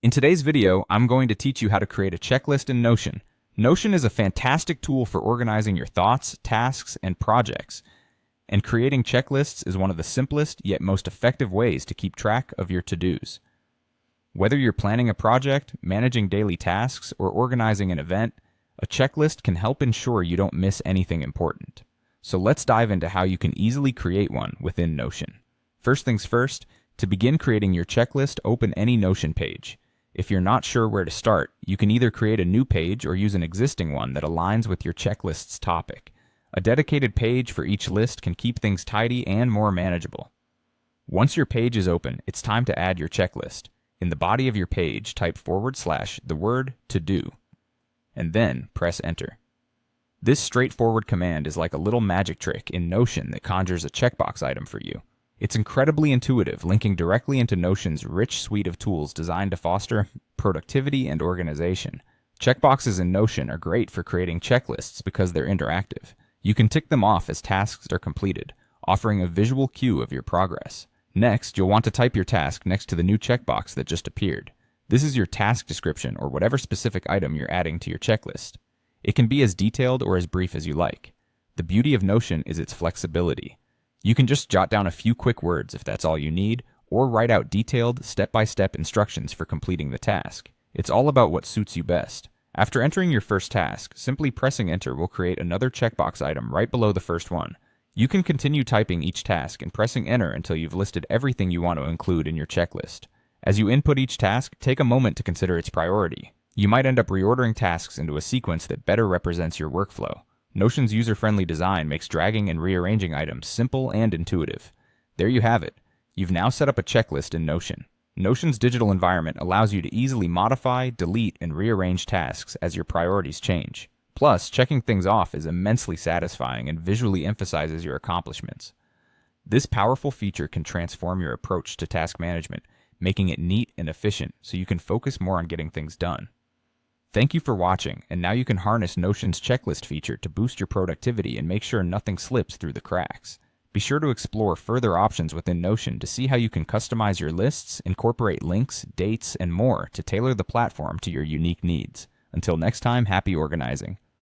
In today's video, I'm going to teach you how to create a checklist in Notion. Notion is a fantastic tool for organizing your thoughts, tasks, and projects. And creating checklists is one of the simplest yet most effective ways to keep track of your to-dos. Whether you're planning a project, managing daily tasks, or organizing an event, a checklist can help ensure you don't miss anything important. So let's dive into how you can easily create one within Notion. First things first, to begin creating your checklist, open any Notion page. If you're not sure where to start, you can either create a new page or use an existing one that aligns with your checklist's topic. A dedicated page for each list can keep things tidy and more manageable. Once your page is open, it's time to add your checklist. In the body of your page, type / the word to do, and then press enter. This straightforward command is like a little magic trick in Notion that conjures a checkbox item for you. It's incredibly intuitive, linking directly into Notion's rich suite of tools designed to foster productivity and organization. Checkboxes in Notion are great for creating checklists because they're interactive. You can tick them off as tasks are completed, offering a visual cue of your progress. Next, you'll want to type your task next to the new checkbox that just appeared. This is your task description or whatever specific item you're adding to your checklist. It can be as detailed or as brief as you like. The beauty of Notion is its flexibility. You can just jot down a few quick words if that's all you need, or write out detailed, step-by-step instructions for completing the task. It's all about what suits you best. After entering your first task, simply pressing enter will create another checkbox item right below the first one. You can continue typing each task and pressing enter until you've listed everything you want to include in your checklist. As you input each task, take a moment to consider its priority. You might end up reordering tasks into a sequence that better represents your workflow. Notion's user-friendly design makes dragging and rearranging items simple and intuitive. There you have it. You've now set up a checklist in Notion. Notion's digital environment allows you to easily modify, delete, and rearrange tasks as your priorities change. Plus, checking things off is immensely satisfying and visually emphasizes your accomplishments. This powerful feature can transform your approach to task management, making it neat and efficient so you can focus more on getting things done. Thank you for watching, and now you can harness Notion's checklist feature to boost your productivity and make sure nothing slips through the cracks. Be sure to explore further options within Notion to see how you can customize your lists, incorporate links, dates, and more to tailor the platform to your unique needs. Until next time, happy organizing.